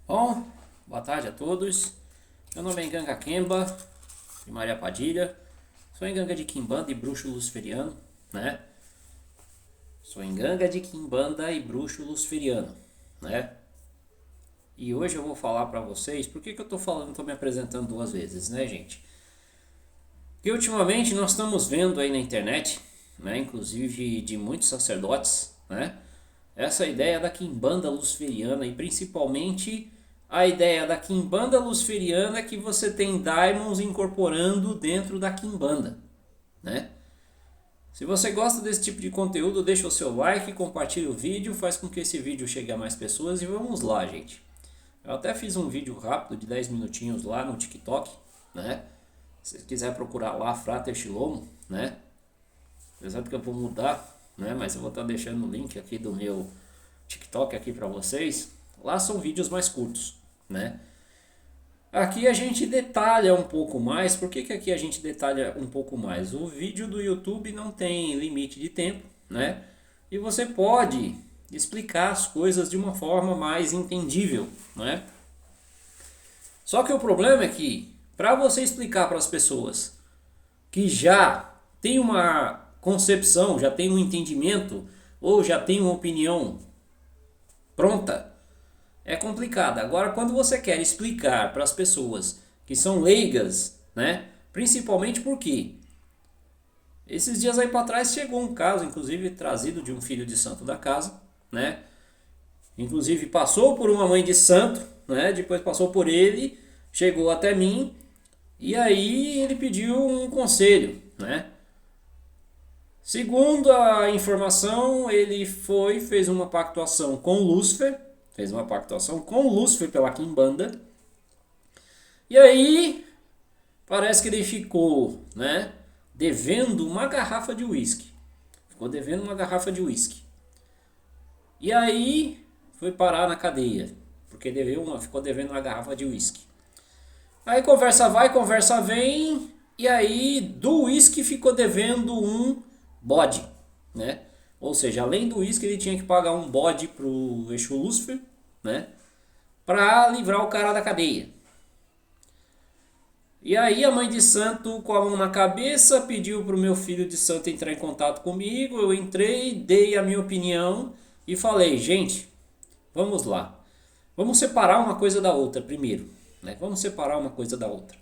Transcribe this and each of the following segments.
Bom, boa tarde a todos. Meu nome é Nganga Kemba, de Maria Padilha. Sou Nganga de Quimbanda e bruxo luciferiano, né? Sou Nganga de Quimbanda e bruxo luciferiano, né? E hoje eu vou falar pra vocês, por que eu tô me apresentando duas vezes, né, gente? Porque ultimamente nós estamos vendo aí na internet, né, inclusive de muitos sacerdotes, né? Essa ideia da Quimbanda luciferiana e principalmente a ideia da Quimbanda luciferiana é que você tem daimons incorporando dentro da Quimbanda, né? Se você gosta desse tipo de conteúdo, deixa o seu like, compartilha o vídeo, faz com que esse vídeo chegue a mais pessoas e vamos lá, gente. Eu até fiz um vídeo rápido de 10 minutinhos lá no TikTok, né? Se você quiser procurar lá, Frater Shilomo, né? Apesar de que eu vou mudar, né? Mas eu vou estar deixando o link aqui do meu TikTok aqui para vocês. Lá são vídeos mais curtos, né? Aqui a gente detalha um pouco mais. Por que aqui a gente detalha um pouco mais? O vídeo do YouTube não tem limite de tempo, né? E você pode explicar as coisas de uma forma mais entendível, né? Só que o problema é que para você explicar para as pessoas que já tem uma concepção, já tem um entendimento ou já tem uma opinião pronta, é complicado. Agora, quando você quer explicar para as pessoas que são leigas, né? Principalmente porque esses dias aí para trás chegou um caso, inclusive trazido de um filho de santo da casa, né? Inclusive passou por uma mãe de santo, né? Depois passou por ele, chegou até mim e aí ele pediu um conselho, né? Segundo a informação, ele fez uma pactuação com Lúcifer, fez uma pactuação com Lúcifer pela Quimbanda. E aí parece que ele ficou, né, devendo uma garrafa de uísque. Ficou devendo uma garrafa de uísque. E aí foi parar na cadeia, porque ficou devendo uma garrafa de uísque. Aí conversa vai, conversa vem, e aí do uísque ficou devendo um bode, né? Ou seja, além do uísque ele tinha que pagar um bode pro Exu Lúcifer, né? Para livrar o cara da cadeia. E aí a mãe de santo, com a mão na cabeça, pediu pro meu filho de santo entrar em contato comigo. Eu entrei, dei a minha opinião e falei, gente, vamos lá. Vamos separar uma coisa da outra primeiro, né? Vamos separar uma coisa da outra.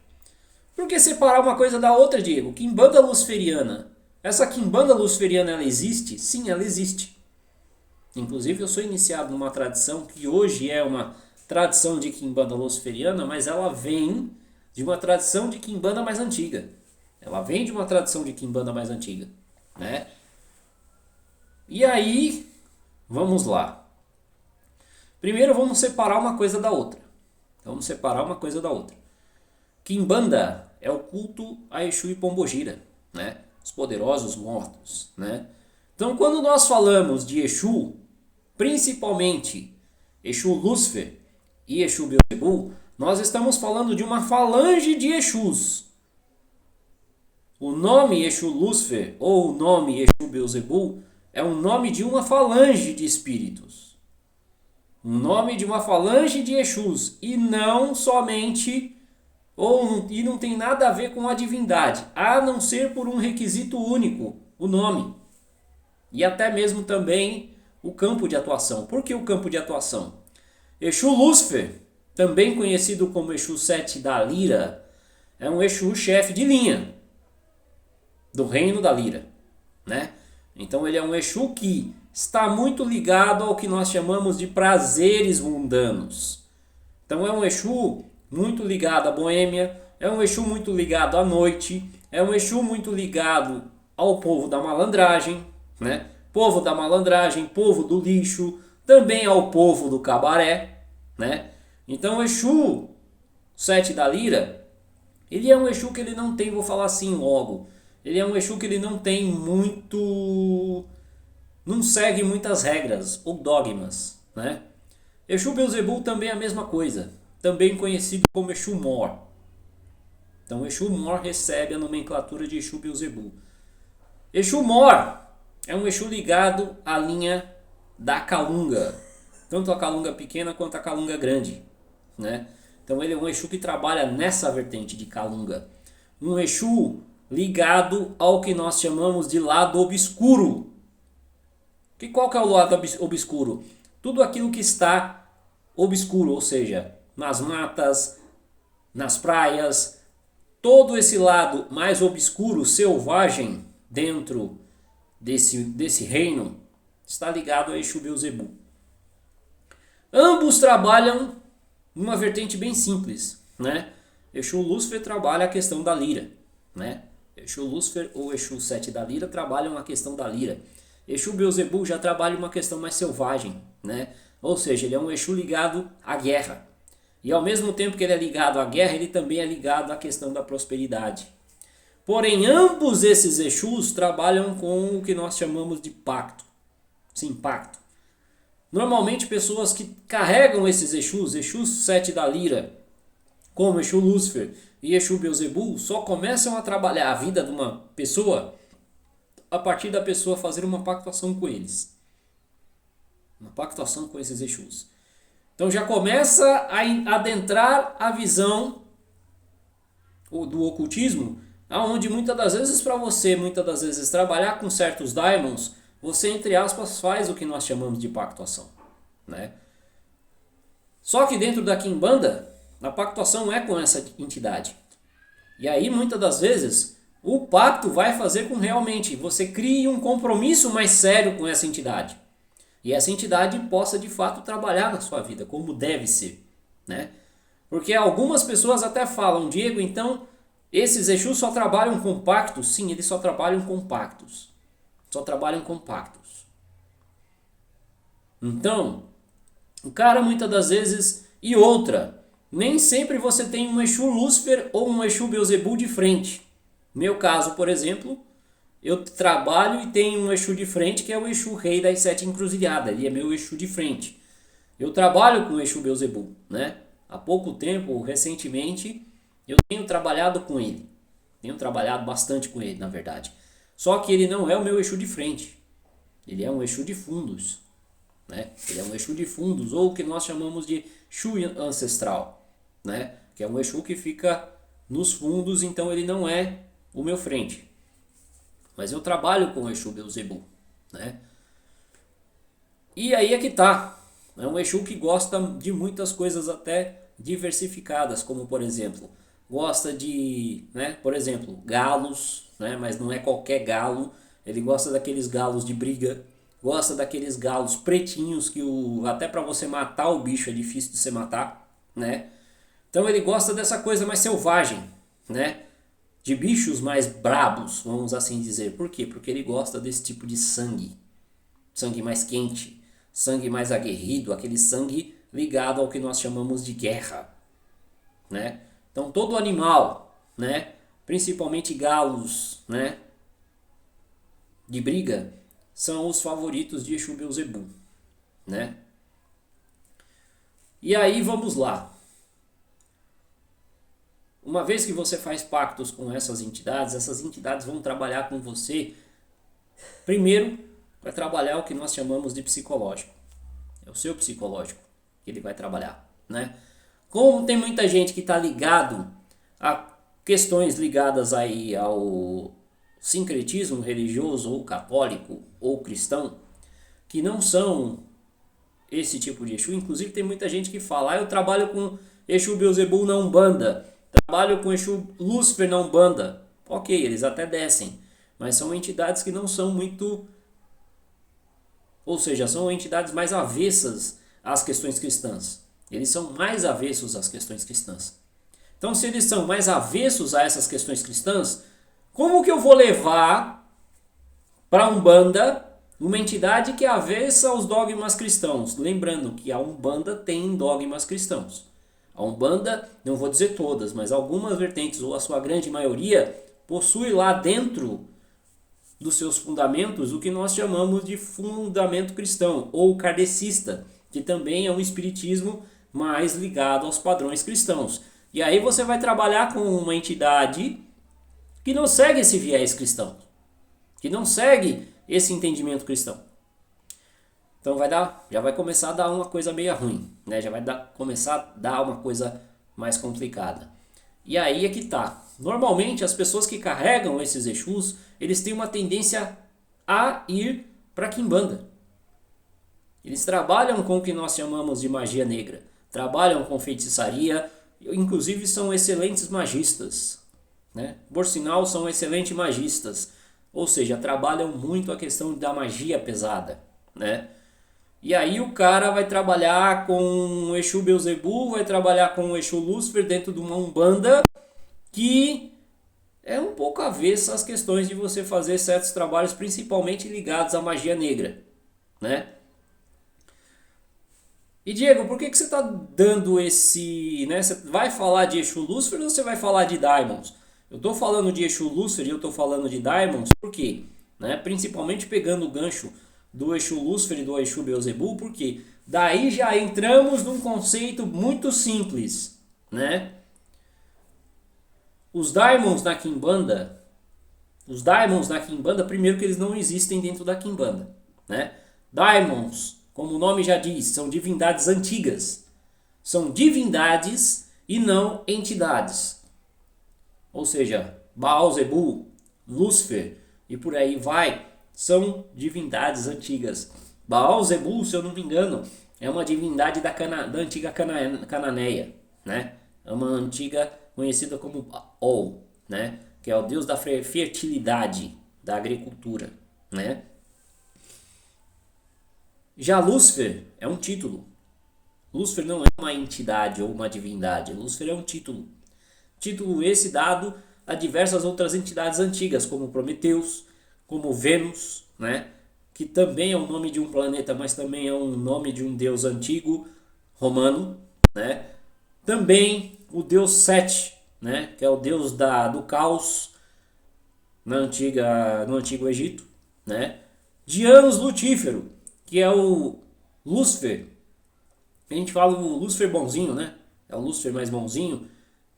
Por que separar uma coisa da outra, Diego? Quimbanda luciferiana. Essa Quimbanda luciferiana, ela existe? Sim, ela existe. Inclusive eu sou iniciado numa tradição que hoje é uma tradição de Quimbanda luciferiana, mas ela vem de uma tradição de Quimbanda mais antiga. Ela vem de uma tradição de Quimbanda mais antiga, né? E aí, vamos lá. Primeiro vamos separar uma coisa da outra. Vamos separar uma coisa da outra. Quimbanda é o culto a Exu e Pombogira, né? Os poderosos mortos, né? Então, quando nós falamos de Exu, principalmente Exu Lúcifer e Exu Beelzebul, nós estamos falando de uma falange de Exus. O nome Exu Lúcifer ou o nome Exu Beelzebul é o nome de uma falange de espíritos. Um nome de uma falange de Exus e não somente e não tem nada a ver com a divindade, a não ser por um requisito único, o nome. E até mesmo também o campo de atuação. Por que o campo de atuação? Exu Lúcifer, também conhecido como Exu 7 da Lira, é um Exu chefe de linha do reino da Lira, né? Então ele é um Exu que está muito ligado ao que nós chamamos de prazeres mundanos. Então é um Exu muito ligado à boêmia, é um Exu muito ligado à noite, é um Exu muito ligado ao povo da malandragem, né? Povo da malandragem, povo do lixo, também ao povo do cabaré, né? Então o Exu 7 da Lira, ele é um Exu que ele não tem, vou falar assim logo, ele é um Exu que ele não tem muito, não segue muitas regras ou dogmas, né? Exu Beelzebul também é a mesma coisa, também conhecido como Exu Mor. Então Exu Mor recebe a nomenclatura de Exu Beelzebul. Exu Mor é um Exu ligado à linha da Calunga, tanto a Calunga pequena quanto a Calunga grande, né? Então ele é um Exu que trabalha nessa vertente de Calunga. Um Exu ligado ao que nós chamamos de lado obscuro. Qual que é o lado obscuro? Tudo aquilo que está obscuro, ou seja, nas matas, nas praias, todo esse lado mais obscuro, selvagem, dentro desse reino, está ligado a Exu Beelzebub. Ambos trabalham numa vertente bem simples, né? Exu Lúcifer trabalha a questão da lira, né? Exu Lúcifer ou Exu 7 da lira trabalham a questão da lira. Exu Beelzebub já trabalha uma questão mais selvagem, né? Ou seja, ele é um Exu ligado à guerra. E ao mesmo tempo que ele é ligado à guerra, ele também é ligado à questão da prosperidade. Porém, ambos esses Exus trabalham com o que nós chamamos de pacto. Sim, pacto. Normalmente pessoas que carregam esses Exus 7 da lira, como Exu Lúcifer e Exu Beelzebub, só começam a trabalhar a vida de uma pessoa a partir da pessoa fazer uma pactuação com eles. Uma pactuação com esses Exus. Então já começa a adentrar a visão do ocultismo, aonde muitas das vezes para você, trabalhar com certos daimons, você, entre aspas, faz o que nós chamamos de pactuação, né? Só que dentro da Quimbanda, a pactuação é com essa entidade. E aí, muitas das vezes, o pacto vai fazer com realmente você crie um compromisso mais sério com essa entidade. E essa entidade possa, de fato, trabalhar na sua vida, como deve ser, né? Porque algumas pessoas até falam, Diego, então, esses Exus só trabalham com pactos? Sim, eles só trabalham com pactos. Só trabalham com pactos. Então, o cara muitas das vezes... E outra, nem sempre você tem um Exu Lúcifer ou um Exu Beelzebub de frente. No meu caso, por exemplo, eu trabalho e tenho um Exu de frente que é o Exu Rei das 7 Encruzilhadas. Ele é meu Exu de frente. Eu trabalho com o Exu Beelzebub, né? Há pouco tempo, recentemente, eu tenho trabalhado com ele. Tenho trabalhado bastante com ele, na verdade. Só que ele não é o meu Exu de frente. Ele é um Exu de fundos, né? Ele é um Exu de fundos, ou o que nós chamamos de Exu ancestral, né? Que é um Exu que fica nos fundos, então ele não é o meu frente. Mas eu trabalho com o Exu Beelzebub, né? E aí é que tá. É um Exu que gosta de muitas coisas até diversificadas, como por exemplo, gosta de, né, por exemplo, galos, né, mas não é qualquer galo. Ele gosta daqueles galos de briga, gosta daqueles galos pretinhos que até para você matar o bicho é difícil de você matar, né? Então ele gosta dessa coisa mais selvagem, né? De bichos mais brabos, vamos assim dizer. Por quê? Porque ele gosta desse tipo de sangue. Sangue mais quente, sangue mais aguerrido, aquele sangue ligado ao que nós chamamos de guerra, né? Então todo animal, né, principalmente galos, né, de briga, são os favoritos de Exu Beelzebub, né? E aí vamos lá. Uma vez que você faz pactos com essas entidades vão trabalhar com você. Primeiro, vai trabalhar o que nós chamamos de psicológico. É o seu psicológico que ele vai trabalhar, né? Como tem muita gente que está ligado a questões ligadas aí ao sincretismo religioso ou católico ou cristão, que não são esse tipo de Exu. Inclusive tem muita gente que fala, eu trabalho com Exu Beelzebub na Umbanda, trabalho com Exu Lúcifer na Umbanda. Ok, eles até descem, mas são entidades que não são muito... Ou seja, são entidades mais avessas às questões cristãs. Eles são mais avessos às questões cristãs. Então, se eles são mais avessos a essas questões cristãs, como que eu vou levar para a Umbanda uma entidade que é avessa aos dogmas cristãos? Lembrando que a Umbanda tem dogmas cristãos. A Umbanda, não vou dizer todas, mas algumas vertentes, ou a sua grande maioria, possui lá dentro dos seus fundamentos o que nós chamamos de fundamento cristão, ou kardecista, que também é um espiritismo mais ligado aos padrões cristãos. E aí você vai trabalhar com uma entidade que não segue esse viés cristão, que não segue esse entendimento cristão. Então já vai começar a dar uma coisa meio ruim, né? Já vai começar a dar uma coisa mais complicada. E aí é que tá. Normalmente as pessoas que carregam esses Exus, eles têm uma tendência a ir para Quimbanda. Eles trabalham com o que nós chamamos de magia negra, trabalham com feitiçaria, inclusive são excelentes magistas, né? Por sinal, são excelentes magistas, ou seja, trabalham muito a questão da magia pesada, né? E aí o cara vai trabalhar com o Exu Beelzebub, vai trabalhar com o Exu Lúcifer dentro de uma umbanda que é um pouco avessa às questões de você fazer certos trabalhos, principalmente ligados à magia negra, né? E Diego, por que você está dando esse, né? Você vai falar de Exu Lúcifer ou você vai falar de Daimons? Eu estou falando de Exu Lúcifer e eu estou falando de Daimons, por quê? Né? Principalmente pegando o gancho do Exu Lúcifer e do Exu Beelzebub, porque daí já entramos num conceito muito simples, né? Os Daimons na Quimbanda, primeiro que eles não existem dentro da Quimbanda, né? Daimons, como o nome já diz, são divindades antigas. São divindades e não entidades. Ou seja, Baal, Zebul, Lúcifer e por aí vai, são divindades antigas. Baal, Zebul, se eu não me engano, é uma divindade da antiga Cananeia, né? É uma antiga conhecida como Baal, né? Que é o deus da fertilidade, da agricultura, né? Já Lúcifer é um título. Lúcifer não é uma entidade ou uma divindade. Lúcifer é um título. Título esse dado a diversas outras entidades antigas, como Prometeus, como Vênus, né? Que também é o nome de um planeta, mas também é um nome de um deus antigo romano, né? Também o deus Sete, né? Que é o deus do caos no Antigo Egito, né? Janus Lutífero, que é o Lúcifer. A gente fala o Lúcifer bonzinho, né? É o Lúcifer mais bonzinho,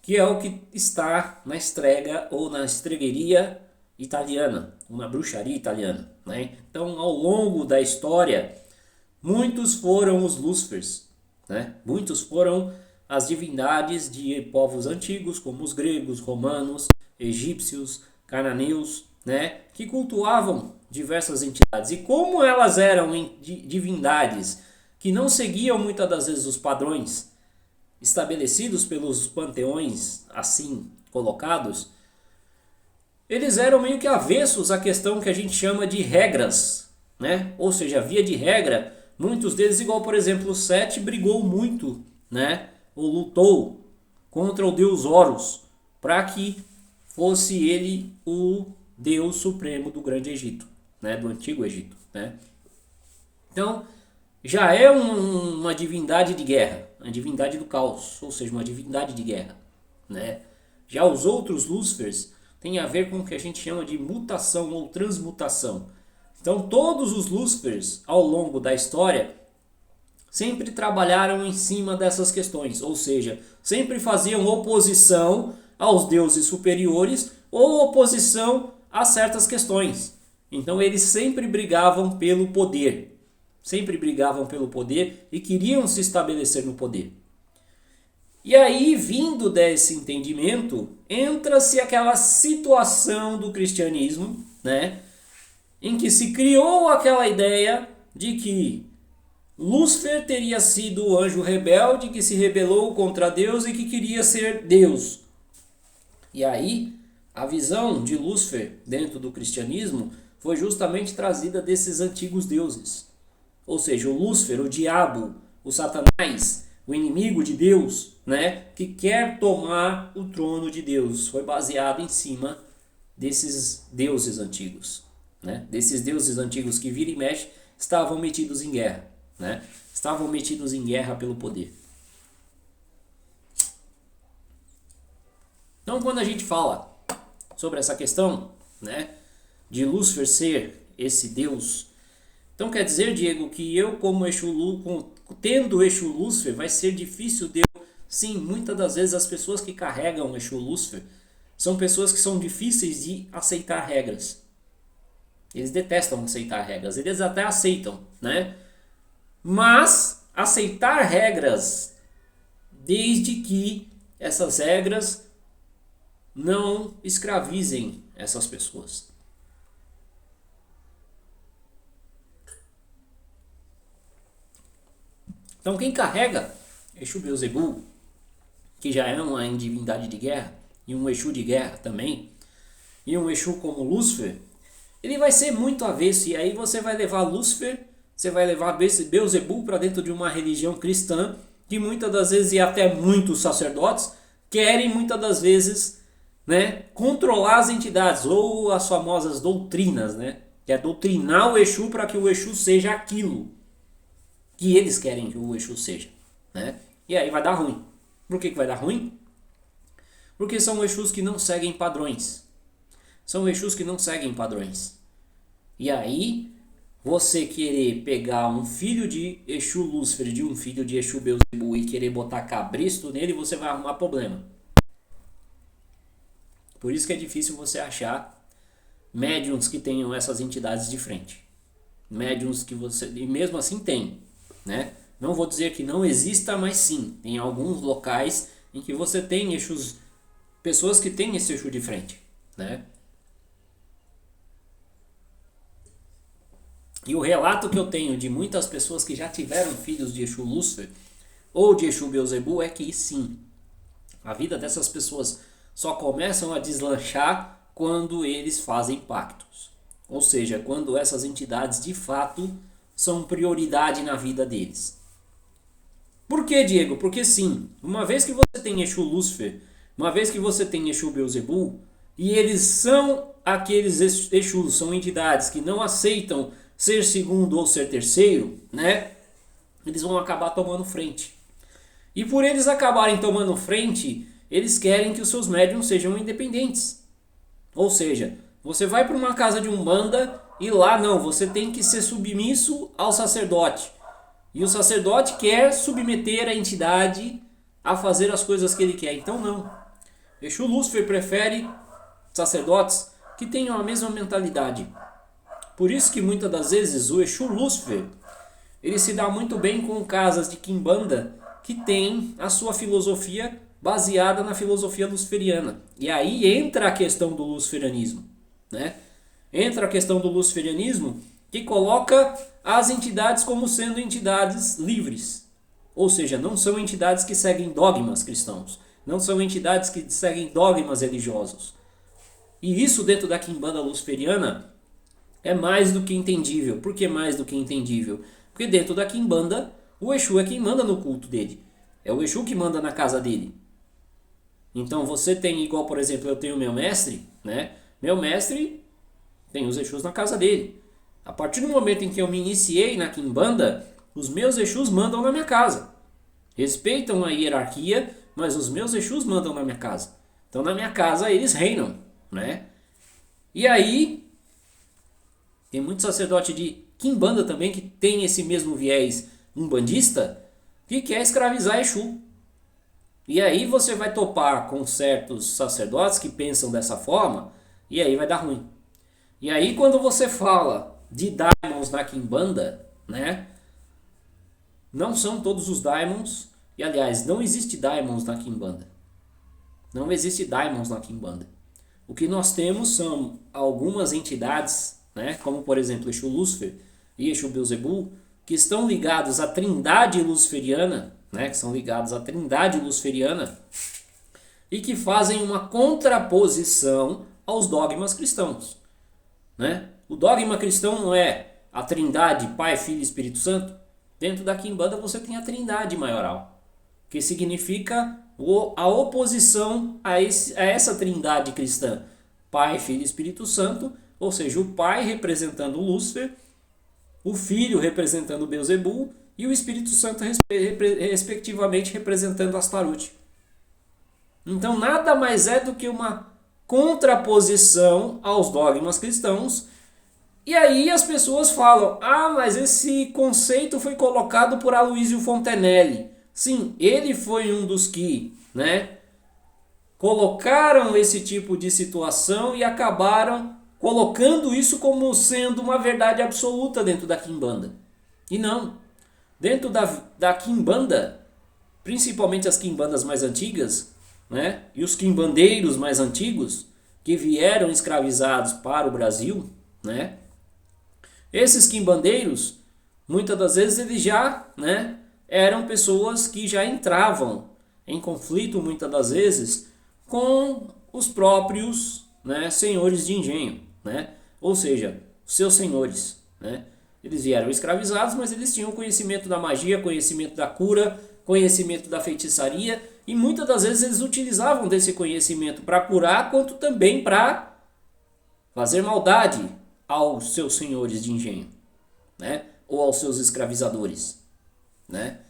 que é o que está na estrega ou na estregueria italiana, ou na bruxaria italiana, né? Então, ao longo da história, muitos foram os Lúcifers, né? Muitos foram as divindades de povos antigos, como os gregos, romanos, egípcios, cananeus, né? Que cultuavam diversas entidades. E como elas eram divindades que não seguiam muitas das vezes os padrões estabelecidos pelos panteões assim colocados, eles eram meio que avessos à questão que a gente chama de regras, né? Ou seja, via de regra, muitos deles, igual por exemplo o Sete, brigou muito, né? Ou lutou contra o deus Horus para que fosse ele o deus supremo do Grande Egito, né? Do Antigo Egito, né? Então, já é uma divindade de guerra, uma divindade do caos, ou seja, uma divindade de guerra, né? Já os outros Lúcifers têm a ver com o que a gente chama de mutação ou transmutação. Então, todos os Lúcifers, ao longo da história, sempre trabalharam em cima dessas questões, ou seja, sempre faziam oposição aos deuses superiores ou oposição a certas questões. Então, eles sempre brigavam pelo poder. Sempre brigavam pelo poder e queriam se estabelecer no poder. E aí, vindo desse entendimento, entra-se aquela situação do cristianismo, né, em que se criou aquela ideia de que Lúcifer teria sido o anjo rebelde que se rebelou contra Deus e que queria ser Deus. E aí, a visão de Lúcifer dentro do cristianismo foi justamente trazida desses antigos deuses. Ou seja, o Lúcifer, o diabo, o Satanás, o inimigo de Deus, né, que quer tomar o trono de Deus, foi baseado em cima desses deuses antigos, né? Desses deuses antigos que vira e mexe estavam metidos em guerra, né? Estavam metidos em guerra pelo poder. Então, quando a gente fala sobre essa questão, né, de Lúcifer ser esse Deus, então quer dizer, Diego, que eu como tendo o Exu Lúcifer, vai ser difícil de eu... Sim, muitas das vezes as pessoas que carregam o Exu Lúcifer são pessoas que são difíceis de aceitar regras. Eles detestam aceitar regras, eles até aceitam, né? Mas aceitar regras, desde que essas regras não escravizem essas pessoas. Então quem carrega Exu Beelzebul, que já é uma divindade de guerra, e um Exu de guerra também, e um Exu como Lúcifer, ele vai ser muito avesso, e aí você vai levar Lúcifer, você vai levar Beelzebul para dentro de uma religião cristã, que muitas das vezes, e até muitos sacerdotes, querem muitas das vezes, né, controlar as entidades, ou as famosas doutrinas, né, que é doutrinar o Exu para que o Exu seja aquilo que eles querem que o Exu seja, né? E aí vai dar ruim. Por que vai dar ruim? Porque são Exus que não seguem padrões. São Exus que não seguem padrões. E aí, você querer pegar um filho de Exu Lúcifer de um filho de Exu Beelzebul e querer botar cabresto nele, você vai arrumar problema. Por isso que é difícil você achar médiums que tenham essas entidades de frente. Médiums que você... E mesmo assim tem, né? Não vou dizer que não exista, mas sim. Tem alguns locais em que você tem Exus, pessoas que têm esse Exu de frente, né? E o relato que eu tenho de muitas pessoas que já tiveram filhos de Exu Lúcifer ou de Exu Beelzebul é que sim, a vida dessas pessoas só começam a deslanchar quando eles fazem pactos. Ou seja, quando essas entidades de fato são prioridade na vida deles. Por que, Diego? Porque sim, uma vez que você tem Exu Lúcifer, uma vez que você tem Exu Beelzebul, e eles são aqueles Exus, são entidades que não aceitam ser segundo ou ser terceiro, né? Eles vão acabar tomando frente. E por eles acabarem tomando frente, eles querem que os seus médiums sejam independentes. Ou seja, você vai para uma casa de umbanda e lá não, você tem que ser submisso ao sacerdote. E o sacerdote quer submeter a entidade a fazer as coisas que ele quer. Então não. Exu Lúcifer prefere sacerdotes que tenham a mesma mentalidade. Por isso que muitas das vezes o Exu Lúcifer ele se dá muito bem com casas de quimbanda que tem a sua filosofia baseada na filosofia luciferiana. E aí entra a questão do luciferianismo, né? Entra a questão do luciferianismo que coloca as entidades como sendo entidades livres. Ou seja, não são entidades que seguem dogmas cristãos. Não são entidades que seguem dogmas religiosos. E isso dentro da quimbanda luciferiana é mais do que entendível. Por que mais do que entendível? Porque dentro da quimbanda, o Exu é quem manda no culto dele. É o Exu que manda na casa dele. Então você tem, igual por exemplo, eu tenho meu mestre, né? Meu mestre tem os Exus na casa dele. A partir do momento em que eu me iniciei na quimbanda, os meus Exus mandam na minha casa. Respeitam a hierarquia, mas os meus Exus mandam na minha casa. Então na minha casa eles reinam, né? E aí tem muito sacerdote de quimbanda também que tem esse mesmo viés umbandista que quer escravizar Exu. E aí você vai topar com certos sacerdotes que pensam dessa forma e aí vai dar ruim. E aí quando você fala de daimons na quimbanda, né? Não são todos os daimons, e aliás, não existe daimons na quimbanda. Não existe daimons na quimbanda. O que nós temos são algumas entidades, né, como por exemplo Exu Lúcifer e Exu Beelzebul, que estão ligados à trindade luciferiana, né, que são ligados à trindade luciferiana e que fazem uma contraposição aos dogmas cristãos, né? O dogma cristão não é a trindade Pai, Filho e Espírito Santo. Dentro da quimbanda você tem a trindade maioral, que significa a oposição a essa trindade cristã. Pai, Filho e Espírito Santo, ou seja, o Pai representando o Lúcifer, o Filho representando o Beelzebul e o Espírito Santo respectivamente representando Astaroth. Então nada mais é do que uma contraposição aos dogmas cristãos. E aí as pessoas falam, mas esse conceito foi colocado por Aloysio Fontenelle. Sim, ele foi um dos que, né, colocaram esse tipo de situação e acabaram colocando isso como sendo uma verdade absoluta dentro da quimbanda. E não. Dentro da quimbanda, principalmente as quimbandas mais antigas, né, e os quimbandeiros mais antigos, que vieram escravizados para o Brasil, né, esses quimbandeiros, muitas das vezes eles já, né, eram pessoas que já entravam em conflito, muitas das vezes, com os próprios, né, senhores de engenho, né, ou seja, seus senhores, né. Eles vieram escravizados, mas eles tinham conhecimento da magia, conhecimento da cura, conhecimento da feitiçaria, e muitas das vezes eles utilizavam desse conhecimento para curar, quanto também para fazer maldade aos seus senhores de engenho, né? Ou aos seus escravizadores, né?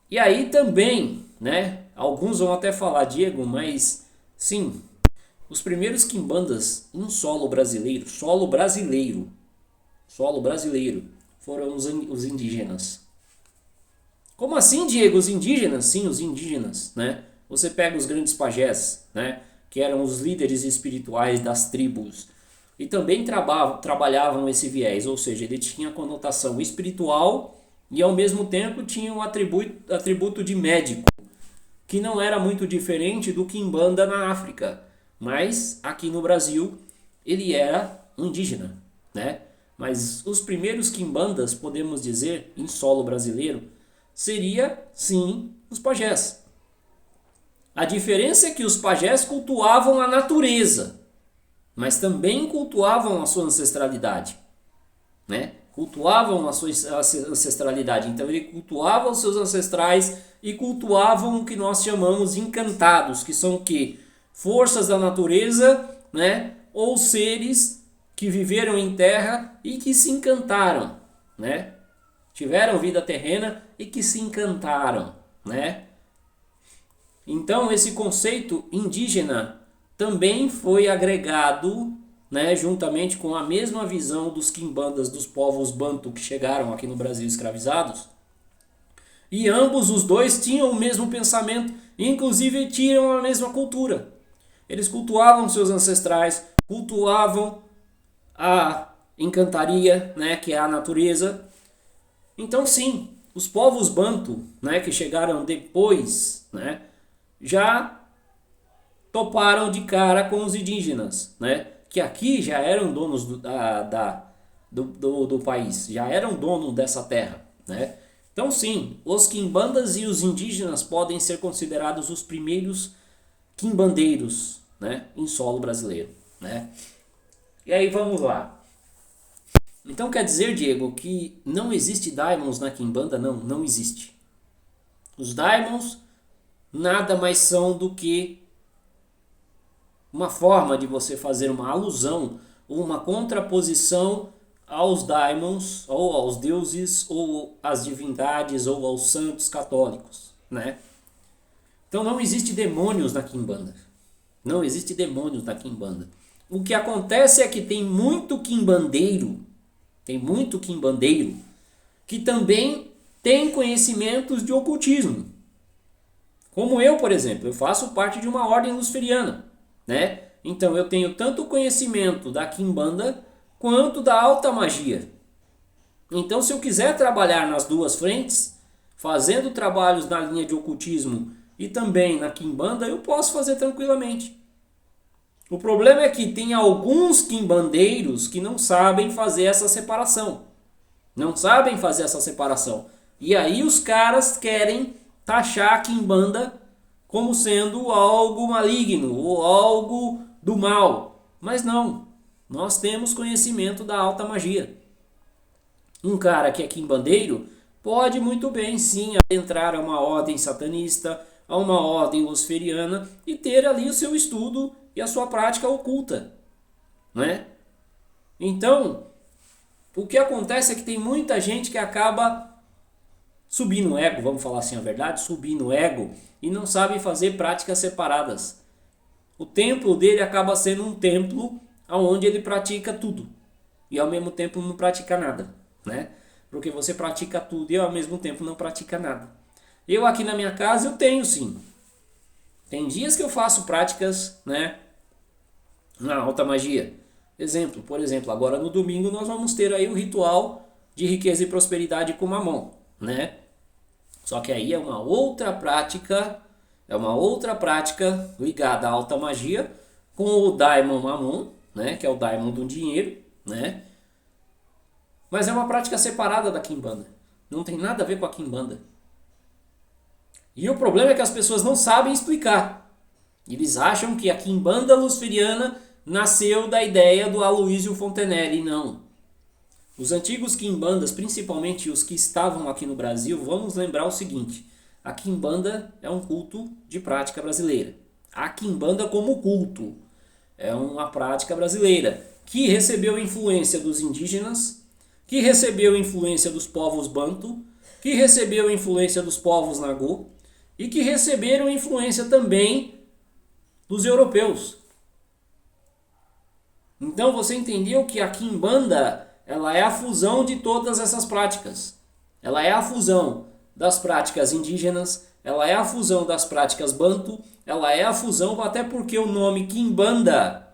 E aí também, né? Alguns vão até falar, Diego, mas sim, os primeiros quimbandas em solo brasileiro, foram os indígenas. Como assim, Diego? Os indígenas? Sim, os indígenas, né? Você pega os grandes pajés, né? Que eram os líderes espirituais das tribos. E também trabalhavam esse viés, ou seja, ele tinha conotação espiritual e ao mesmo tempo tinha um atributo de médico, que não era muito diferente do quimbanda na África, mas aqui no Brasil ele era um indígena, né? Mas os primeiros quimbandas, podemos dizer, em solo brasileiro, seria sim os pajés. A diferença é que os pajés cultuavam a natureza, mas também cultuavam a sua ancestralidade, né? Cultuavam a sua ancestralidade. Então ele cultuava os seus ancestrais e cultuavam o que nós chamamos de encantados, que são o quê? Forças da natureza, né? Ou seres que viveram em terra e que se encantaram, né? Tiveram vida terrena e que se encantaram, né? Então esse conceito indígena também foi agregado, né, juntamente com a mesma visão dos quimbandas dos povos bantu que chegaram aqui no Brasil escravizados. E ambos os dois tinham o mesmo pensamento, inclusive tinham a mesma cultura. Eles cultuavam seus ancestrais, cultuavam a encantaria, né, que é a natureza. Então sim, os povos bantu, né, que chegaram depois, né, já toparam de cara com os indígenas, né, que aqui já eram donos do país, já eram donos dessa terra, né. Então sim, os quimbandas e os indígenas podem ser considerados os primeiros quimbandeiros, né, em solo brasileiro, né. E aí vamos lá. Então quer dizer, Diego, que não existe daimons na quimbanda? Não, não existe. Os daimons nada mais são do que uma forma de você fazer uma alusão ou uma contraposição aos daimons, ou aos deuses, ou às divindades, ou aos santos católicos, né? Então não existe demônios na quimbanda. Não existe demônios na quimbanda. O que acontece é que tem muito quimbandeiro que também tem conhecimentos de ocultismo. Como eu, por exemplo, eu faço parte de uma ordem luciferiana, né? Então eu tenho tanto conhecimento da quimbanda quanto da alta magia. Então se eu quiser trabalhar nas duas frentes, fazendo trabalhos na linha de ocultismo e também na quimbanda, eu posso fazer tranquilamente. O problema é que tem alguns quimbandeiros que não sabem fazer essa separação. Não sabem fazer essa separação. E aí os caras querem taxar a quimbanda como sendo algo maligno ou algo do mal. Mas não. Nós temos conhecimento da alta magia. Um cara que é quimbandeiro pode muito bem sim entrar a uma ordem satanista, a uma ordem luciferiana e ter ali o seu estudo e a sua prática oculta, né? Então, o que acontece é que tem muita gente que acaba subindo o ego, vamos falar assim a verdade, subindo o ego e não sabe fazer práticas separadas. O templo dele acaba sendo um templo onde ele pratica tudo e ao mesmo tempo não pratica nada, né? Porque você pratica tudo e ao mesmo tempo não pratica nada. Eu aqui na minha casa eu tenho sim. Tem dias que eu faço práticas, né, na alta magia. Por exemplo, agora no domingo nós vamos ter aí o ritual de riqueza e prosperidade com Mamon, né? Só que aí é uma outra prática ligada à alta magia com o Daimon Mamon, né? Que é o Daimon do dinheiro, né? Mas é uma prática separada da Quimbanda. Não tem nada a ver com a Quimbanda. E o problema é que as pessoas não sabem explicar. Eles acham que a Quimbanda luciferiana nasceu da ideia do Aloysio Fontenelle. Não. Os antigos Quimbandas, principalmente os que estavam aqui no Brasil, vamos lembrar o seguinte. A Quimbanda é um culto de prática brasileira. A Quimbanda como culto é uma prática brasileira que recebeu influência dos indígenas, que recebeu influência dos povos Banto, que recebeu influência dos povos Nagô e que receberam influência também dos europeus. Então você entendeu que a Quimbanda ela é a fusão de todas essas práticas. Ela é a fusão das práticas indígenas, ela é a fusão das práticas Banto, ela é a fusão até porque o nome Quimbanda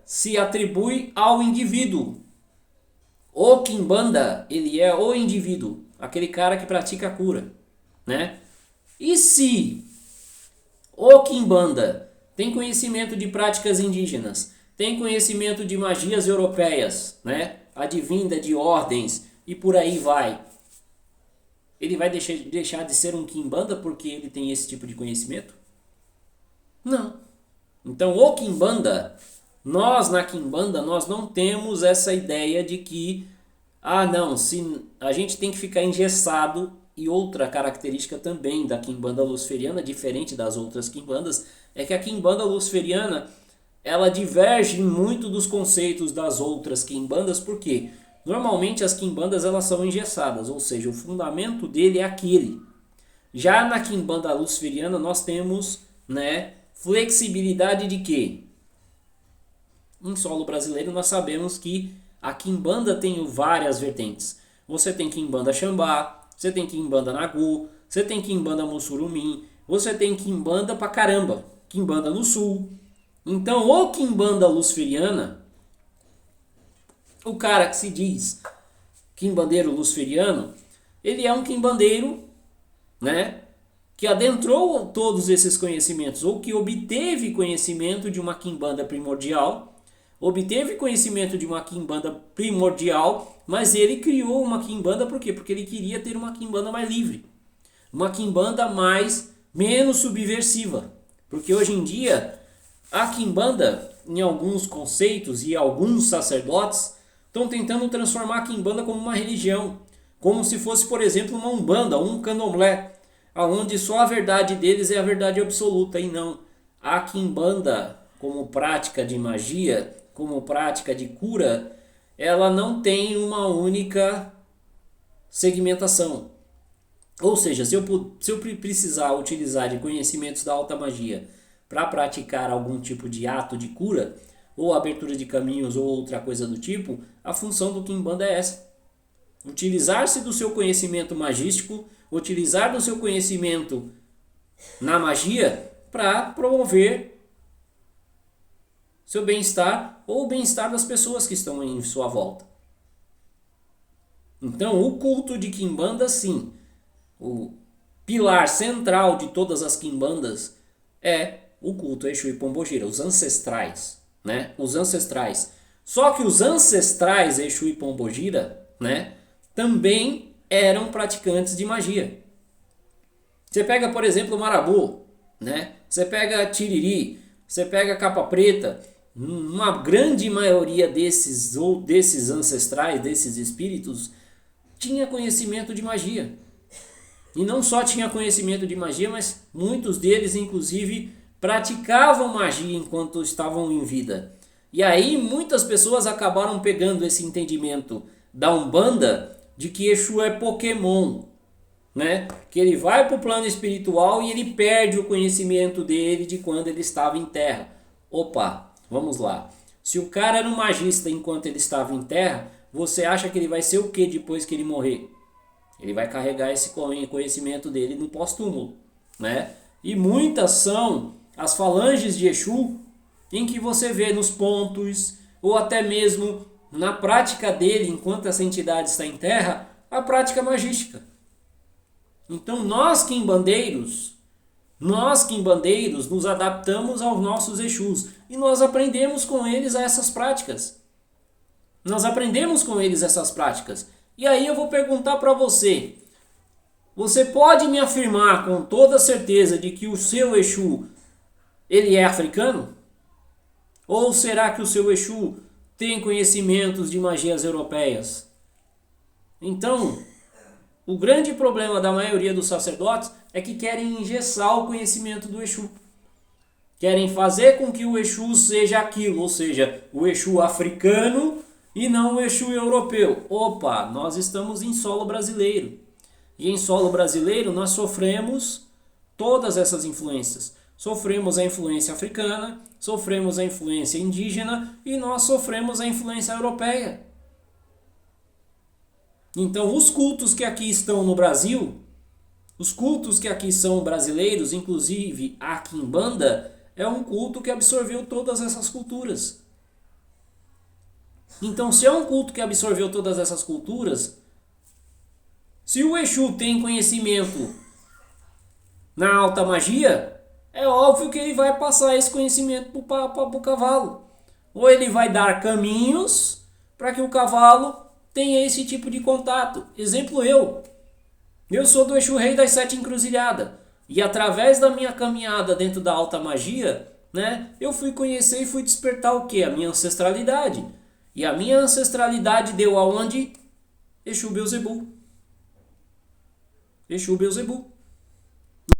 se atribui ao indivíduo. O Quimbanda, ele é o indivíduo, aquele cara que pratica a cura, né? E se o Quimbanda tem conhecimento de práticas indígenas, tem conhecimento de magias europeias, né? Advinda de ordens e por aí vai, ele vai deixar de ser um Quimbanda porque ele tem esse tipo de conhecimento? Não. Então o Quimbanda, nós na Quimbanda, nós não temos essa ideia de que, se a gente tem que ficar engessado. E outra característica também da Quimbanda luciferiana, diferente das outras Quimbandas, é que a Quimbanda luciferiana, ela diverge muito dos conceitos das outras Quimbandas, porque normalmente as Quimbandas elas são engessadas, ou seja, o fundamento dele é aquele. Já na Quimbanda luciferiana nós temos, né, flexibilidade de quê? Em solo brasileiro nós sabemos que a Quimbanda tem várias vertentes. Você tem Quimbanda Xambá, você tem Quimbanda Nagô, você tem Quimbanda Mussurumim, você tem Quimbanda pra caramba, Quimbanda no Sul. Então o Quimbanda luciferiana, o cara que se diz quimbandeiro luciferiano, ele é um quimbandeiro, né, que adentrou todos esses conhecimentos, ou que obteve conhecimento de uma quimbanda primordial, mas ele criou uma quimbanda por quê? Porque ele queria ter uma quimbanda mais livre, uma quimbanda menos subversiva, porque hoje em dia a quimbanda, em alguns conceitos e alguns sacerdotes, estão tentando transformar a quimbanda como uma religião, como se fosse, por exemplo, uma umbanda, um candomblé, onde só a verdade deles é a verdade absoluta. E não, a quimbanda como prática de magia, como prática de cura, ela não tem uma única segmentação. Ou seja, se eu precisar utilizar de conhecimentos da alta magia para praticar algum tipo de ato de cura, ou abertura de caminhos, ou outra coisa do tipo, a função do Quimbanda é essa. Utilizar-se do seu conhecimento magístico, utilizar do seu conhecimento na magia para promover seu bem-estar ou o bem-estar das pessoas que estão em sua volta. Então, o culto de Quimbanda, sim, o pilar central de todas as Quimbandas é o culto a Exu e Pombogira, os ancestrais, né? Os ancestrais. Só que os ancestrais Exu e Pombogira, né, também eram praticantes de magia. Você pega, por exemplo, o Marabu, né? Você pega Tiriri, você pega Capa Preta, uma grande maioria desses ancestrais, desses espíritos, tinha conhecimento de magia. E não só tinha conhecimento de magia, mas muitos deles, inclusive, praticavam magia enquanto estavam em vida. E aí muitas pessoas acabaram pegando esse entendimento da Umbanda de que Exu é Pokémon, né? Que ele vai para o plano espiritual e ele perde o conhecimento dele de quando ele estava em terra. Opa, vamos lá. Se o cara era um magista enquanto ele estava em terra, você acha que ele vai ser o que depois que ele morrer? Ele vai carregar esse conhecimento dele no pós-túmulo, né? E muitas são as falanges de Exu em que você vê nos pontos, ou até mesmo na prática dele, enquanto essa entidade está em terra, a prática magística. Então nós quimbandeiros nos adaptamos aos nossos Exus e nós aprendemos com eles essas práticas. Nós aprendemos com eles essas práticas. E aí eu vou perguntar para você, você pode me afirmar com toda certeza de que o seu Exu, ele é africano? Ou será que o seu Exu tem conhecimentos de magias europeias? Então, o grande problema da maioria dos sacerdotes é que querem engessar o conhecimento do Exu. Querem fazer com que o Exu seja aquilo, ou seja, o Exu africano e não o Exu europeu. Opa, nós estamos em solo brasileiro. E em solo brasileiro nós sofremos todas essas influências. Sofremos a influência africana, sofremos a influência indígena e nós sofremos a influência europeia. Então os cultos que aqui estão no Brasil, os cultos que aqui são brasileiros, inclusive a Quimbanda, é um culto que absorveu todas essas culturas. Então se é um culto que absorveu todas essas culturas, se o Exu tem conhecimento na alta magia, é óbvio que ele vai passar esse conhecimento para o cavalo. Ou ele vai dar caminhos para que o cavalo tenha esse tipo de contato. Exemplo eu. Eu sou do Exu Rei das Sete Encruzilhadas. E através da minha caminhada dentro da alta magia, né, eu fui conhecer e fui despertar o quê? A minha ancestralidade. E a minha ancestralidade deu aonde? Exu Beelzebub. Exu Beelzebub.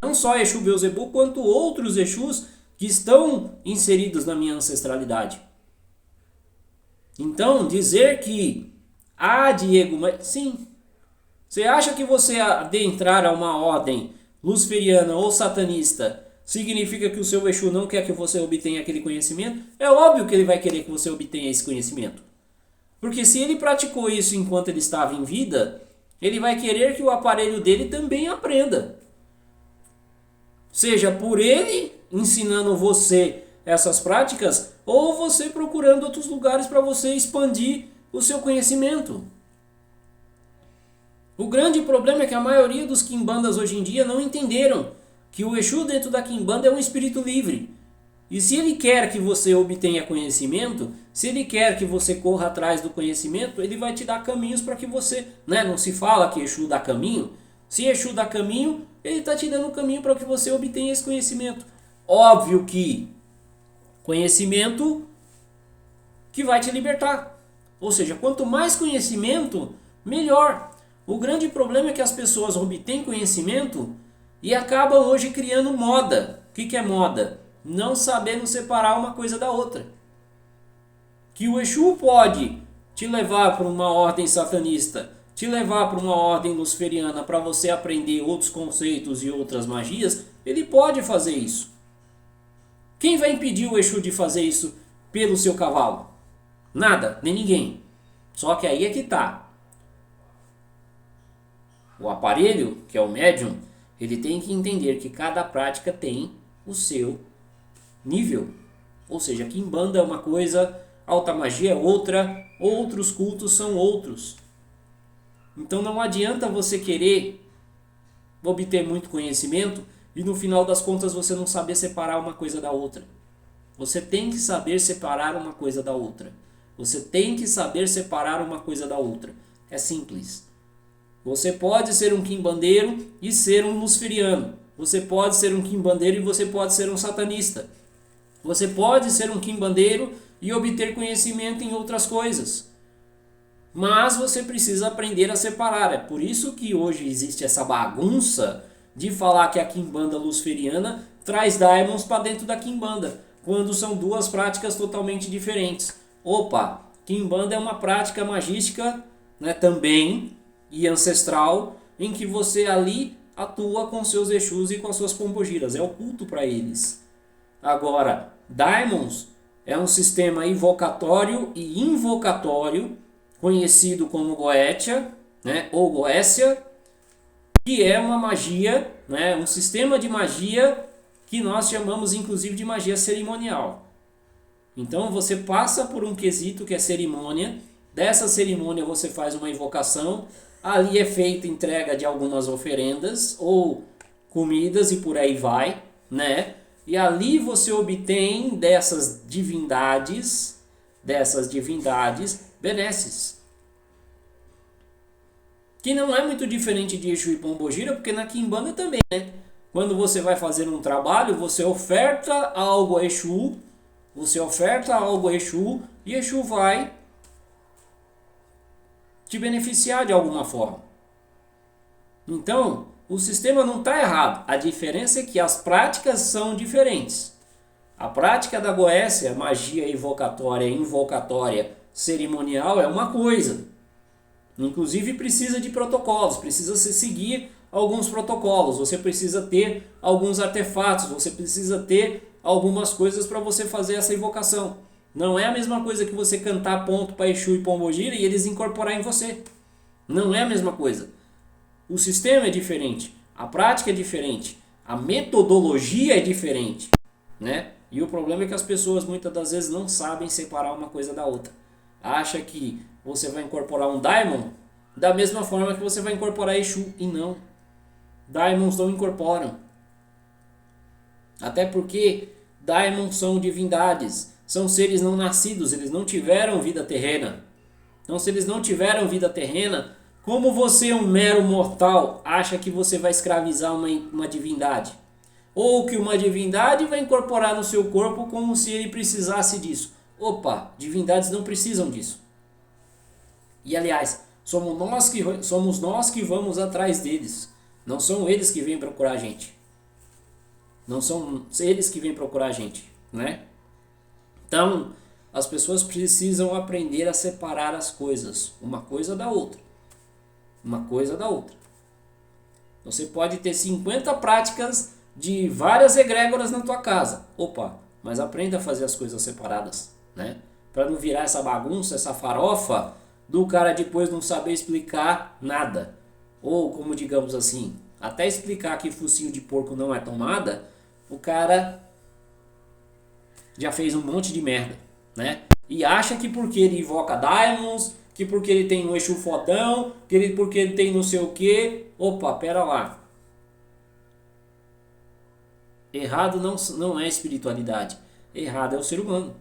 Não só Exu Beelzebub, quanto outros Exus que estão inseridos na minha ancestralidade. Então, dizer que, Diego, mas sim, você acha que você adentrar a uma ordem luciferiana ou satanista significa que o seu Exu não quer que você obtenha aquele conhecimento? É óbvio que ele vai querer que você obtenha esse conhecimento. Porque se ele praticou isso enquanto ele estava em vida, ele vai querer que o aparelho dele também aprenda. Seja por ele ensinando você essas práticas, ou você procurando outros lugares para você expandir o seu conhecimento. O grande problema é que a maioria dos quimbandas hoje em dia não entenderam que o Exu dentro da quimbanda é um espírito livre. E se ele quer que você obtenha conhecimento, se ele quer que você corra atrás do conhecimento, ele vai te dar caminhos para que você... Né? Não se fala que Exu dá caminho. Se Exu dá caminho, ele está te dando um caminho para que você obtenha esse conhecimento. Óbvio que conhecimento que vai te libertar. Ou seja, quanto mais conhecimento, melhor. O grande problema é que as pessoas obtêm conhecimento e acabam hoje criando moda. O que é moda? Não sabendo separar uma coisa da outra. Que o Exu pode te levar para uma ordem satanista, te levar para uma ordem luciferiana para você aprender outros conceitos e outras magias, ele pode fazer isso. Quem vai impedir o Exu de fazer isso pelo seu cavalo? Nada, nem ninguém. Só que aí é que está. O aparelho, que é o médium, ele tem que entender que cada prática tem o seu nível. Ou seja, quimbanda é uma coisa, alta magia é outra, outros cultos são outros. Então não adianta você querer obter muito conhecimento e no final das contas você não saber separar uma coisa da outra. Você tem que saber separar uma coisa da outra. Você tem que saber separar uma coisa da outra. É simples. Você pode ser um quimbandeiro e ser um luciferiano. Você pode ser um quimbandeiro e você pode ser um satanista. Você pode ser um quimbandeiro e obter conhecimento em outras coisas. Mas você precisa aprender a separar. É por isso que hoje existe essa bagunça de falar que a quimbanda luciferiana traz daimons para dentro da quimbanda, quando são duas práticas totalmente diferentes. Opa, quimbanda é uma prática magística, né, também, e ancestral, em que você ali atua com seus Exus e com as suas pombogiras. É o culto para eles. Agora, daimons é um sistema invocatório e invocatório, conhecido como Goetia, né, ou Goécia, que é uma magia, né, um sistema de magia que nós chamamos inclusive de magia cerimonial. Então você passa por um quesito que é cerimônia, Dessa cerimônia você faz uma invocação, ali é feita entrega de algumas oferendas ou comidas e por aí vai, né? E ali você obtém dessas divindades, benesses. Que não é muito diferente de Exu e Pombogira, porque na Quimbanda também, né? Quando você vai fazer um trabalho, você oferta algo a Exu, e Exu vai te beneficiar de alguma forma. Então, o sistema não está errado. A diferença é que as práticas são diferentes. A prática da Goécia, magia evocatória, invocatória, cerimonial, é uma coisa. Inclusive precisa de protocolos, precisa se seguir alguns protocolos, você precisa ter alguns artefatos, você precisa ter algumas coisas para você fazer essa invocação. Não é a mesma coisa que você cantar ponto para Exu e Pombogira e eles incorporar em você. Não é a mesma coisa. O sistema é diferente, a prática é diferente, a metodologia é diferente, né? E o problema é que as pessoas muitas das vezes não sabem separar uma coisa da outra. Acha que você vai incorporar um Daimon da mesma forma que você vai incorporar Exu, e não. Daimons não incorporam. Até porque Daimons são divindades, são seres não nascidos, eles não tiveram vida terrena. Então, se eles não tiveram vida terrena, como você, um mero mortal, acha que você vai escravizar uma divindade? Ou que uma divindade vai incorporar no seu corpo como se ele precisasse disso? Opa, divindades não precisam disso. E aliás, somos nós que vamos atrás deles. Não são eles que vêm procurar a gente. Não são eles que vêm procurar a gente, né? Então, as pessoas precisam aprender a separar as coisas, uma coisa da outra. Uma coisa da outra. Você pode ter 50 práticas de várias egrégoras na tua casa. Opa, mas aprenda a fazer as coisas separadas, né? Para não virar essa bagunça, essa farofa do cara depois não saber explicar nada. Ou, como digamos assim, até explicar que focinho de porco não é tomada, o cara já fez um monte de merda, né? E acha que porque ele invoca Daimons, que porque ele tem um Exu fodão, porque ele tem não sei o que. Opa, pera lá. Errado não é espiritualidade. Errado é o ser humano.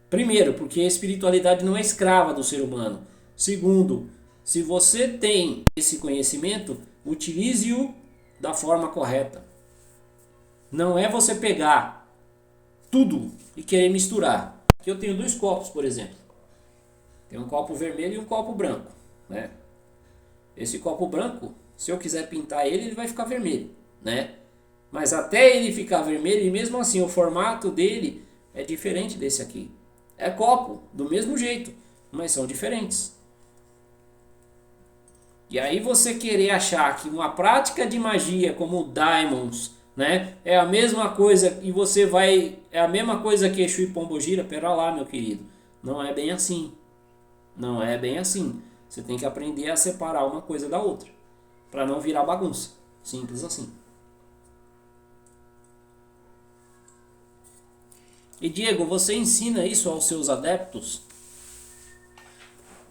Primeiro, porque a espiritualidade não é escrava do ser humano. Segundo, se você tem esse conhecimento, utilize-o da forma correta. Não é você pegar tudo e querer misturar. Aqui eu tenho 2 copos, por exemplo. Tem um copo vermelho e um copo branco, né? Esse copo branco, se eu quiser pintar ele, ele vai ficar vermelho, né? Mas até ele ficar vermelho, e mesmo assim o formato dele é diferente desse aqui. É copo, do mesmo jeito, mas são diferentes. E aí você querer achar que uma prática de magia como Daimons, né, é a mesma coisa e você vai... É a mesma coisa que Exu e Pombogira? Pera lá, meu querido. Não é bem assim. Não é bem assim. Você tem que aprender a separar uma coisa da outra, para não virar bagunça. Simples assim. E Diego, você ensina isso aos seus adeptos?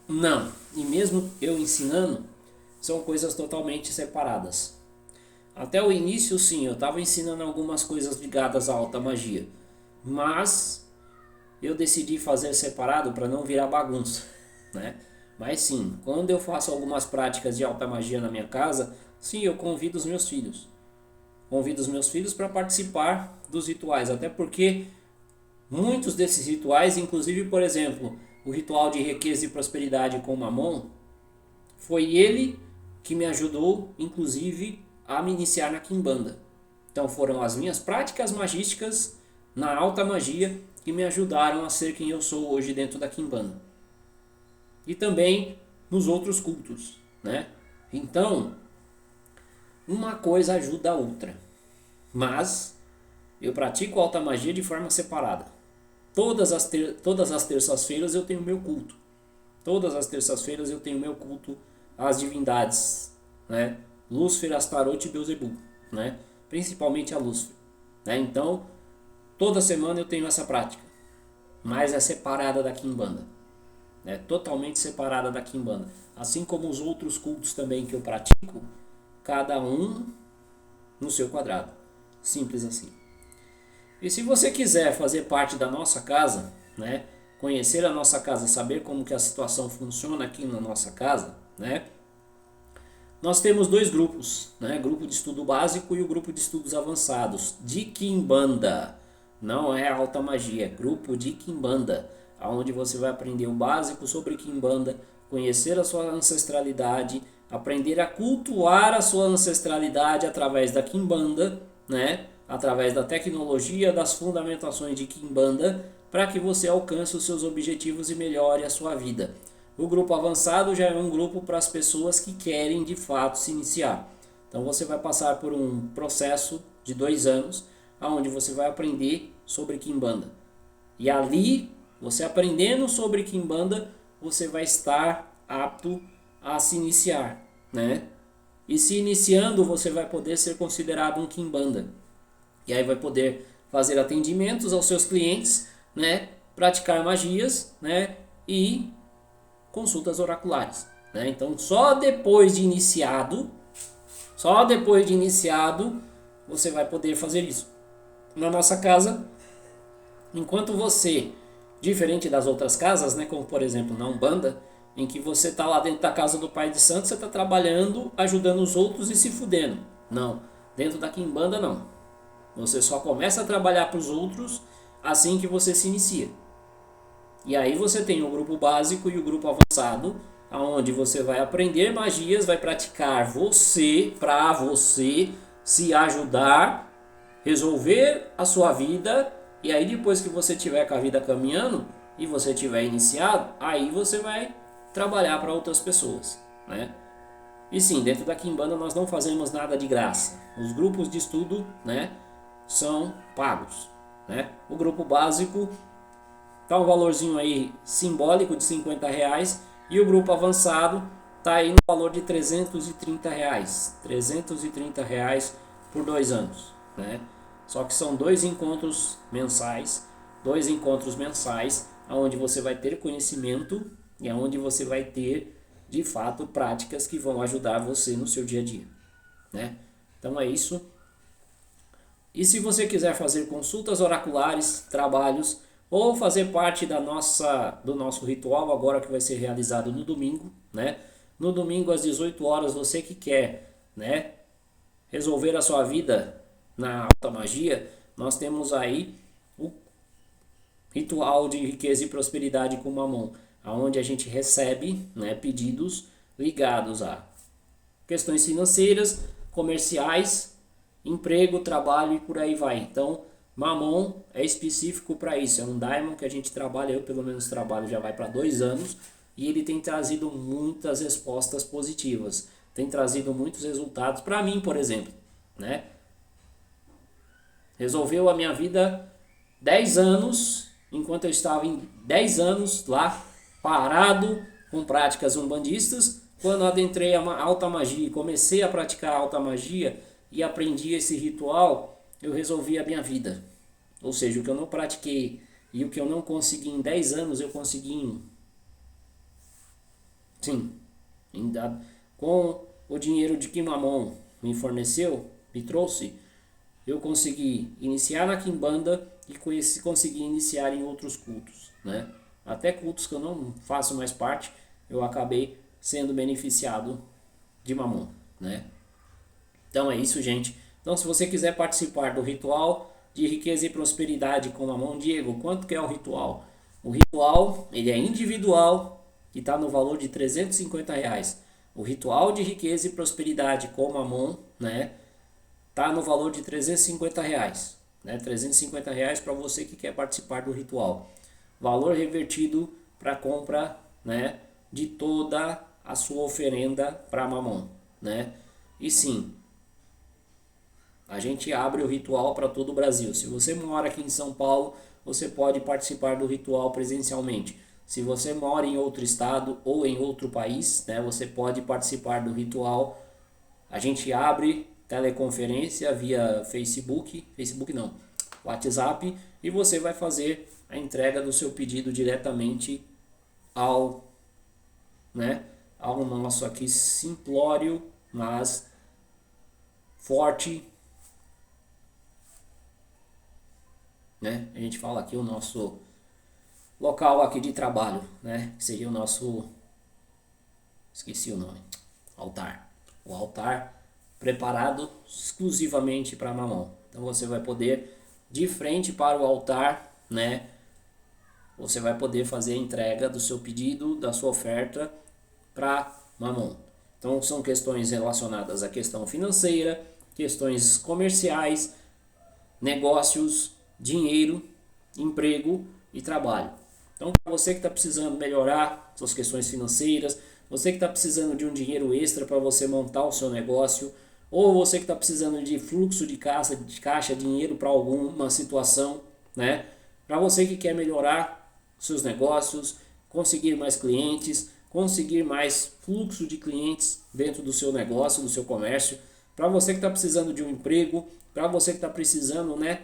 Não. E mesmo eu ensinando, são coisas totalmente separadas. Até o início, sim, eu estava ensinando algumas coisas ligadas à alta magia. Mas eu decidi fazer separado para não virar bagunça, né? Mas sim, quando eu faço algumas práticas de alta magia na minha casa, sim, eu convido os meus filhos. Convido os meus filhos para participar dos rituais, até porque muitos desses rituais, inclusive, por exemplo, o ritual de riqueza e prosperidade com Mamon, foi ele que me ajudou, inclusive, a me iniciar na Quimbanda. Então foram as minhas práticas magísticas na alta magia que me ajudaram a ser quem eu sou hoje dentro da Quimbanda. E também nos outros cultos, né? Então, uma coisa ajuda a outra. Mas eu pratico alta magia de forma separada. Todas as terças-feiras eu tenho meu culto. Todas as terças-feiras eu tenho meu culto às divindades, né? Lúcifer, Astarote e Beelzebub, né? Principalmente a Lúcifer, né? Então, toda semana eu tenho essa prática, mas é separada da Quimbanda. né? Totalmente separada da Quimbanda. Assim como os outros cultos também que eu pratico, cada um no seu quadrado. Simples assim. E se você quiser fazer parte da nossa casa, né? Conhecer a nossa casa, saber como que a situação funciona aqui na nossa casa, né? Nós temos dois grupos, né? Grupo de estudo básico e o grupo de estudos avançados de Quimbanda. Não é alta magia, é grupo de Quimbanda, onde você vai aprender o básico sobre Quimbanda, conhecer a sua ancestralidade, aprender a cultuar a sua ancestralidade através da Quimbanda, né? Através da tecnologia, das fundamentações de Quimbanda, para que você alcance os seus objetivos e melhore a sua vida. O grupo avançado já é um grupo para as pessoas que querem de fato se iniciar. Então você vai passar por um processo de 2 anos, onde você vai aprender sobre Quimbanda. E ali, você aprendendo sobre Quimbanda, você vai estar apto a se iniciar, né? E se iniciando, você vai poder ser considerado um Quimbanda. E aí vai poder fazer atendimentos aos seus clientes, né? Praticar magias, né? E consultas oraculares, né? Então, só depois de iniciado, você vai poder fazer isso. Na nossa casa, enquanto você, diferente das outras casas, né, como por exemplo na Umbanda, em que você está lá dentro da casa do Pai de Santo, você está trabalhando, ajudando os outros e se fudendo. Não, dentro da Quimbanda não. Você só começa a trabalhar para os outros assim que você se inicia. E aí você tem o grupo básico e o grupo avançado, onde você vai aprender magias, vai praticar você, para você se ajudar, resolver a sua vida, e aí depois que você tiver com a vida caminhando e você tiver iniciado, aí você vai trabalhar para outras pessoas, né? E sim, dentro da Quimbanda nós não fazemos nada de graça. Os grupos de estudo, né, são pagos, né? O grupo básico tá um valorzinho aí simbólico de R$ 50 e o grupo avançado tá aí no valor de R$ 330, R$ 330 por 2 anos, né? Só que são dois encontros mensais, onde você vai ter conhecimento e onde você vai ter de fato práticas que vão ajudar você no seu dia a dia, né? Então é isso. E se você quiser fazer consultas oraculares, trabalhos, ou fazer parte do nosso ritual agora que vai ser realizado no domingo, né? No domingo às 18 horas, você que quer, né, resolver a sua vida na alta magia, nós temos aí o ritual de riqueza e prosperidade com Mamon, onde a gente recebe, né, pedidos ligados a questões financeiras, comerciais, emprego, trabalho e por aí vai. Então, Mamon é específico para isso, é um Daimon que a gente trabalha, eu pelo menos trabalho já vai para 2 anos, e ele tem trazido muitas respostas positivas, tem trazido muitos resultados para mim, por exemplo, né? Resolveu a minha vida 10 anos, enquanto eu estava em 10 anos lá, parado com práticas umbandistas, quando adentrei a alta magia e comecei a praticar a alta magia e aprendi esse ritual, eu resolvi a minha vida. Ou seja, o que eu não pratiquei e o que eu não consegui em 10 anos, eu consegui em... Sim, com o dinheiro de que Mamon me forneceu, me trouxe, eu consegui iniciar na Quimbanda e consegui iniciar em outros cultos, né? Até cultos que eu não faço mais parte, eu acabei sendo beneficiado de Mamon, né? Então é isso, gente. Então, se você quiser participar do ritual de riqueza e prosperidade com Mamon, Diego, quanto que é o ritual? O ritual, ele é individual e está no valor de R$ 350. O ritual de riqueza e prosperidade com Mamon, né, tá no valor de R$ 350, né? R$ 350 para você que quer participar do ritual. Valor revertido para compra, né, de toda a sua oferenda para Mamon, né? E sim, a gente abre o ritual para todo o Brasil. Se você mora aqui em São Paulo, você pode participar do ritual presencialmente. Se você mora em outro estado ou em outro país, né, você pode participar do ritual. A gente abre teleconferência via Facebook não, WhatsApp, e você vai fazer a entrega do seu pedido diretamente ao, né, ao nosso aqui simplório, mas forte, né? A gente fala aqui o nosso local aqui de trabalho, né? Que seria o nosso, esqueci o nome, altar. O altar preparado exclusivamente para Mamon. Então você vai poder, de frente para o altar, né? Você vai poder fazer a entrega do seu pedido, da sua oferta para Mamon. Então são questões relacionadas à questão financeira, questões comerciais, negócios, dinheiro, emprego e trabalho. Então, para você que está precisando melhorar suas questões financeiras, você que está precisando de um dinheiro extra para você montar o seu negócio, ou você que está precisando de fluxo de caixa, dinheiro para alguma situação, né? Para você que quer melhorar seus negócios, conseguir mais clientes, conseguir mais fluxo de clientes dentro do seu negócio, do seu comércio, para você que está precisando de um emprego, para você que está precisando, né,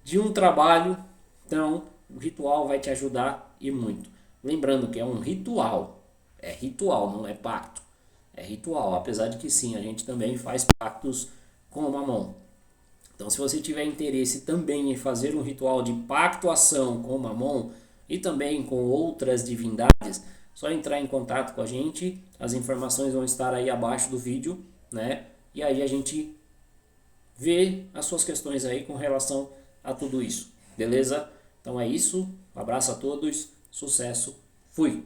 de um trabalho, então o ritual vai te ajudar e muito. Lembrando que é um ritual, não é pacto, é ritual, apesar de que sim, a gente também faz pactos com o Mamon. Então se você tiver interesse também em fazer um ritual de pactuação com o Mamon e também com outras divindades, só entrar em contato com a gente, as informações vão estar aí abaixo do vídeo, né? E aí a gente vê as suas questões aí com relação a tudo isso, beleza? Então é isso, um abraço a todos, sucesso, fui!